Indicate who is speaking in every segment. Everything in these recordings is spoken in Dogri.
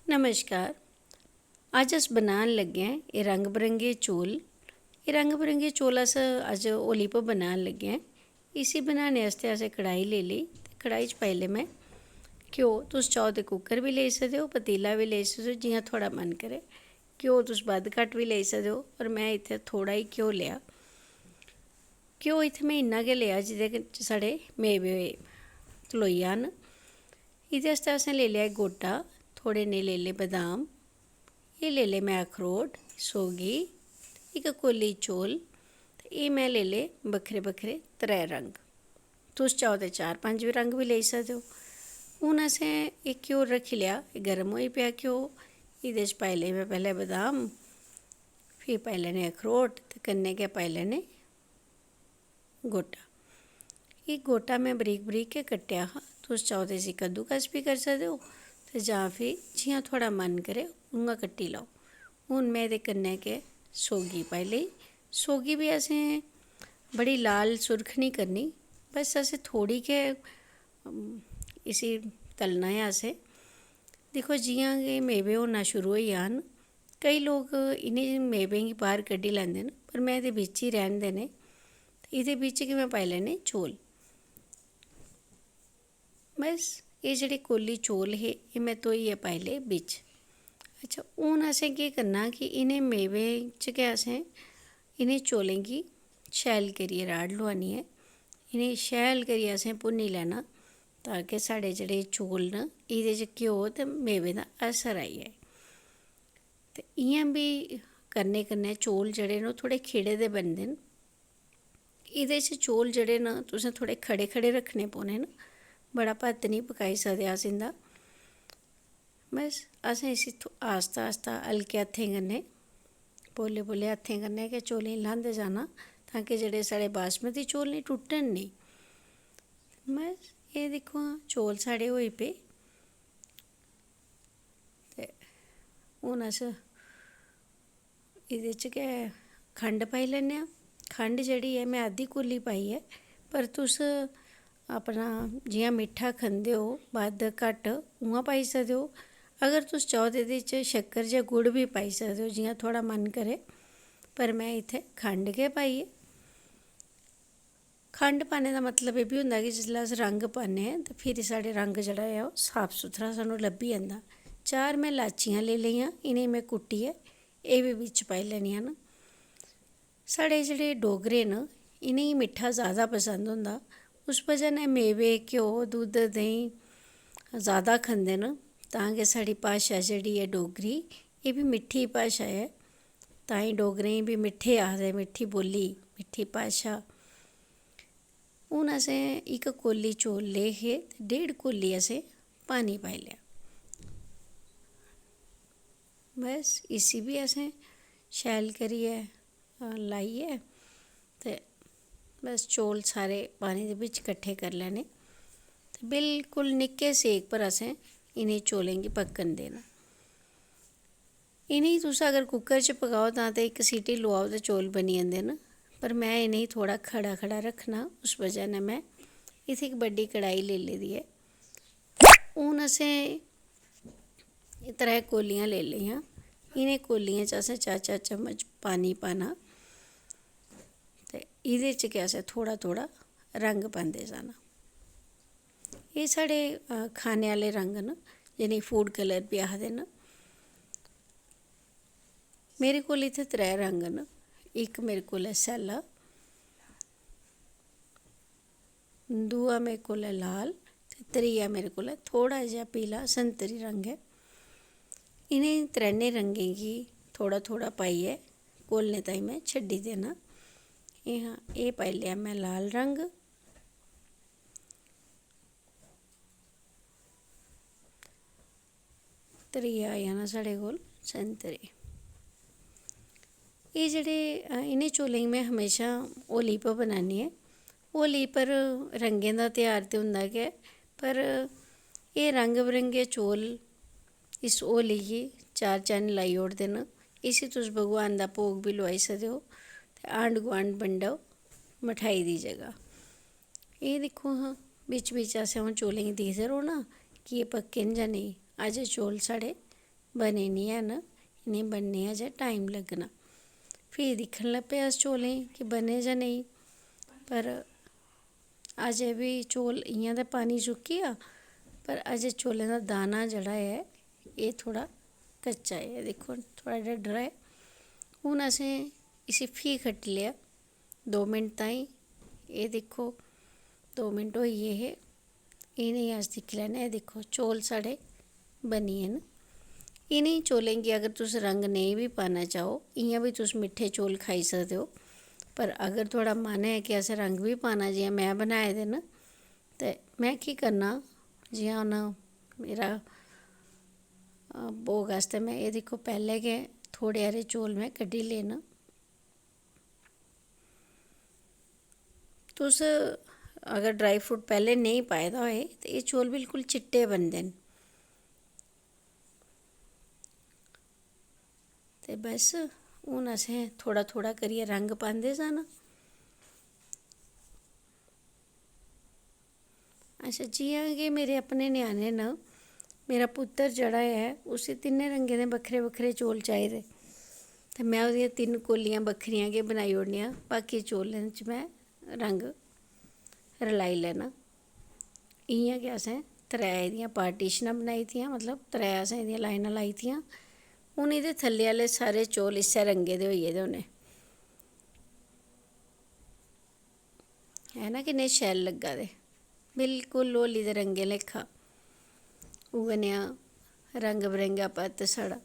Speaker 1: नमस्कार। अज अस बनान लगे हैं ये रंग बिरंगे चौल। ये रंग बिरंगे चौल अस अज होली पर बनान लगे हैं। इसी बनाने आस्ते असें कढ़ाई ले ली। कढ़ाई च पाई ले मैं घ्यो। तुस चाहो तो कुकर भी लेई सकदे हो, पतीला भी लेई सकदे हो, जियां थुआढ़ा मन करे। घ्यो तुस बद्ध घट्ट भी लेई सकदे हो, पर मैं इत्थै थोड़ा ही घ्यो लेआ। घ्यो इत्थै मैं इन्ना गै लेआ जेह्दे च साढ़े मेवे तलोई जान। एह्दे आस्तै असें लेई लेआ गोटा, थोड़े नेह् लेई ले बदाम, एह् लेई ले मैं अखरोट, सौगी, इक कोली चौल। ते एह् मैं लेई ले बक्खरे बक्खरे 3 रंग। तुस चाहो ते 4-5 भी रंग भी लेई सकदे हो। हून असें एह् घ्यो रक्खी लेआ, गर्म होई पेआ घ्यो। एह्दे च पाई ले मैं पैह्लें बदाम, फ्ही पाई लैने अखरोट ते कन्नै गै पाई लैने गोटा। एह् गोटा मैं बरीक बरीक गै कट्टेआ हा। तुस चाहो ते इसी कद्दूकस भी करी सकदे हो, ते जां फ्ही जियां थुआढ़ा मन करे उ'आं कट्टी लैओ। हून मैं एह्दे कन्नै गै सौगी पाई लेई। सौगी बी असें बड़ी लाल सुर्ख निं करनी, बस असें थोड़ी गै इसी तलना ऐ असें। दिक्खो जियां गै मेवे होना शुरू होई जान, केईं लोक इ'नें मेवें गी बाह्र कड्ढी लैंदे न, पर मैं एह्दे बिच्च ही रैह्न देने। एह्दे बिच्च गै मैं पाई लैने चौल। बस एह् जेह्ड़े कोली चौल हे एह् मैं धोइयै पाई ले बिच्च। अच्छा, हून असें केह् करना कि इ'नें मेवें च गै असें इ'नें चौलें गी शैल करियै राड़ लोआनी ऐ। इ'नें शैल करियै असें भुन्नी लैना, ताकि साढ़े जेह्ड़े चौल न एह्दे च घ्यो ते मेवें दा असर आई जाए। ते इ'यां बी करने कन्नै चौल जेह्ड़े न ओह् थोह्ड़े खिड़े दे बनदे न। एह्दे च चौल जेह्ड़े न तुसें थोह्ड़े खड़े खड़े रक्खने पौने न, बड़ा भत्त निं पकाई सकदे अस इं'दा। बस असें इसी आस्ता आस्ता हल्के हत्थें कन्नै, पोले पोले हत्थें कन्नै गै चौलें गी ल्हांदे जाना, ताकि जेह्ड़े साढ़े बासमती चौल न टुट्टन नेईं। बस एह् दिक्खो हां चौल साढ़े होई पे। ते हून अस एह्दे च गै खंड पाई लैन्ने आं। खंड जेह्ड़ी ऐ मैं अद्धी कौली पाई ऐ, पर तुस अपना जियां मिट्ठा खंदे हो बद्ध घट्ट उ'आं पाई सकदे हो। अगर तुस चाहो ते एह्दे च शक्कर जां गुड़ भी पाई सकदे हो, जियां थुआढ़ा मन करे। पर मैं इत्थै खंड गै पाई ऐ। खंड पाने दा मतलब एह् बी होंदा कि जिसलै अस रंग पान्ने आं ते फिर साढ़े रंग जेह्ड़ा ऐ ओह् साफ सुथरा सानूं लब्भी जंदा। 4 मैं लाचियां लेई लेइयां, इ'नेंगी मैं कुट्टियै एह् बी बिच्च पाई लैनियां न। साढ़े जेह्ड़े डोगरे न इ'नेंगी मिट्ठा ज़्यादा पसंद होंदा, उस बजह नै मेवे, घ्यो, दुद्ध, देहीं ज़्यादा खंदे न। तां गै साढ़ी भाशा जेह्ड़ी ऐ डोगरी, एह् बी मिट्ठी भाशा ऐ। तां ही डोगरें गी बी मिट्ठे आखदे, मिट्ठी बोली, मिट्ठी भाशा। हून असें इक कौली चौल ले हे ते 1.5 कौली असें पानी पाई लेआ। बस इसी बी असें शैल करियै लाइयै ते बस चौल सारे पानी दे बिच्च कट्ठे करी लैने। ते बिल्कुल निक्के सेक पर असें इ'नें चौलें गी पक्कन देना। इ'नेंगी तुस अगर कुकर च पकाओ तां ते इक सीटी लोआओ ते चौल बनी जंदे न, पर मैं इ'नेंगी थोह्ड़ा खड़ा खड़ा रक्खना, उस बजह नै मैं इत्थै इक बड्डी कड़ाही लेई लेदी ऐ। हून असें 3 कौलियां लेई लेइयां। इ'नें कौलियें च असें 4-4 चम्मच पानी पाना, ते एह्दे च गै असें थोह्ड़ा थोह्ड़ा रंग पांदे जाना। एह् साढ़े खाने आह्ले रंग न, जि'नेंगी फूड कलर बी आखदे न। मेरे कोल इत्थै 3 रंग न। इक मेरे कोल ऐ सैल्ला, दूआ मेरे कोल ऐ लाल, ते त्रीया मेरे कोल ऐ थोह्ड़ा जेहा पीला संतरी रंग ऐ। इ'नें 3 रंगें गी थोह्ड़ा थोह्ड़ा पाइयै घोलने ताईं मैं छड्डी देना। एह् पाई लेआ मैं लाल रंग, त्रीया आई जाना साढ़े कोल संतरी। एह् जेह्ड़े इ'नें चौलें गी मैं हमेशा होली पर बनानी ऐ। होली पर रंगें दा तेहार ते होंदा गै, पर एह् रंग बरंगे चौल इस होली गी 4 चन्न लाई ओड़दे न। इसी तुस भगवान दा भोग बी लोआई सकदे हो, ते आंढ गुआंढ बंडो मठाई दी जगह। एह् दिक्खो हां बिच्च बिच्च असें हून चौलें गी दिखदे रौह्ना कि एह् पक्के न जां नेईं। अज्ज चौल साढ़े बने नहीं हैन, इ'नें बनने अजें टाइम लग्गना। फ्ही दिक्खन लग पे अस चौलें गी कि बने जां नेईं, पर अजें बी चौल इ'यां ते पानी सुक्की गेआ, पर अजें चौलें दा दाना जेह्ड़ा ऐ एह् थोह्ड़ा कच्चा ऐ, दिक्खो थोह्ड़ा डड्डरा ऐ। हून असें इसी फ्ही खट्टी लेआ 2 मिंट ताईं। एह् दिक्खो 2 मिंट होई गे हे, इ'नेंगी अस दिक्खी लैन्ने आं। दिक्खो चौल साढ़े बनी गे न। इ'नें चौलें गी अगर तुस रंग नेईं बी पाना चाहो, इ'यां बी तुस मिट्ठे चौल खाई सकदे हो, पर अगर थुआढ़ा मन है कि असें रंग बी पाना जियां में बनाए दे न, ते में केह् करना, जियां हून मेरा भोग आस्तै में एह् दिक्खो पैह्लें गै थोड़े हारे चौल में कड्ढी ले न। तुस अगर ड्राई फ्रूट पैह्लें नेईं पाए दा होए ते एह् चौल बिल्कुल चिट्टे बनदे न। ते बस हून असें थोह्ड़ा थोह्ड़ा करियै रंग पांदे जाना। अच्छा, जियां कि मेरे अपने ञ्याणे न, मेरा पुत्तर जेह्ड़ा ऐ उसी तिन्नें रंगें दे बक्खरे बक्खरे चौल चाहिदे, ते में ओह्दियां 3 कौलियां बक्खरियां गै बनाई ओड़नियां, बाकी चौलें च में रंग रलाई लैना। इ'यां गै असें 3 एह्दियां पार्टीशनां बनाई दियां, मतलब 3 असें एह्दियां लाइनां लाई दियां। हून एह्दे थल्ले आह्ले सारे चौल इस्सै रंगे दे होई गेदे होने, है ना, किन्ने शैल लग्गा दे, बिल्कुल होली दे रंगे लेखा। उ'ऐ नेहा रंग बरंगा भत्त साढ़ा।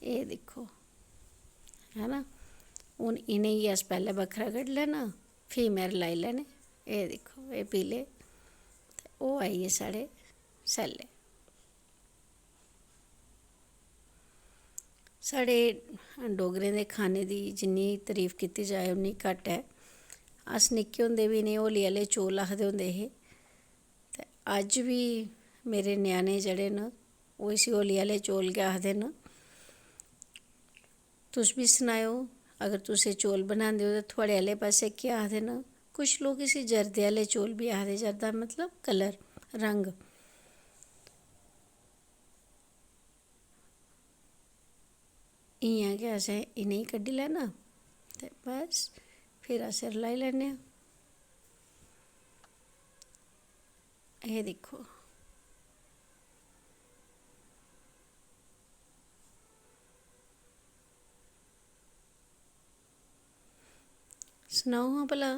Speaker 1: एह् दिक्खो, है ना। हून इ'नेंगी अस पैह्लें बक्खरा कड्ढी लैना, फ्ही में रलाई लैने। एह् दिक्खो, एह् पीले ते ओह् आई गे साढ़े सैल्ले। साढ़े डोगरें दे खाने दी जिन्नी तरीफ कीती जाए उन्नी घट्ट ऐ। अस निक्के होंदे बी इ'नें होली आह्ले चौल आखदे होंदे हे, ते अज्ज बी मेरे ञ्याणे जेह्ड़े न ओह् इसी होली आह्ले चौल गै आखदे न। तुस बी सनाएओ, अगर तुस एह् चौल बनांदे हो ते थुआढ़े आह्ले पास्सै केह् आखदे न। कुछ लोग इसी जरदे आह्ले चौल बी आखदे, जरदा मतलब कलर, रंग। इ'यां गै असें इ'नेंगी कड्ढी लैना ते बस फिर अस रलाई लैन्ने आं। एह् दिक्खो, सनाओ हां भला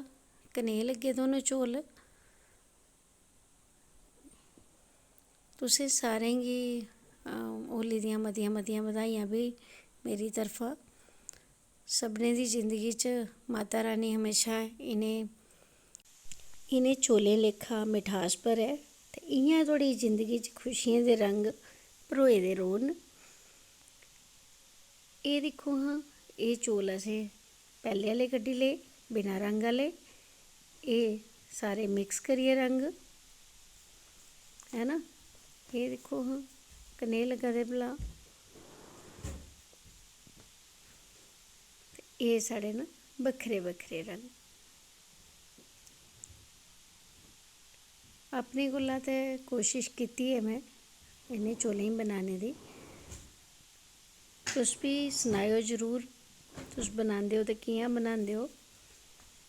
Speaker 1: कनेह् लग्गे थुहानूं चौल। तुसें सारें गी होली दियां मतियां मतियां बधाइयां बी मेरी तरफा। सभनें दी जिंदगी च माता रानी हमेशा इ'नें चौलें लेखा मिठास भरै, ते इ'यां थुआढ़ी जिंदगी च खुशियें दे रंग भरोए दे रौह्न। एह् दिक्खो हां, एह् चौल असें पैह्लें आह्ले कड्ढी ले बिना रंग आह्ले, एह् सारे मिक्स करियै रंग, है ना। एह् दिक्खो हां कनेह् लग्गा दे भला। एह् साढ़े न बक्खरे बक्खरे रंग। अपने कोला ते कोशिश कीती ऐ में इ'नें चौलें गी बनाने दी। तुस बी सनाएओ जरूर, तुस बनांदे हो ते कि'यां बनांदे हो।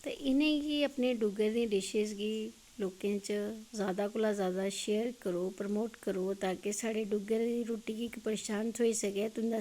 Speaker 1: ते इ'नेंगी अपने डुग्गर दी डिशेस गी लोकें च ज़्यादा कोला ज़्यादा शेयर करो, प्रमोट करो, ताकि साढ़े डुग्गर दी रुट्टी गी इक पन्छान थ्होई सकै। तुं'दा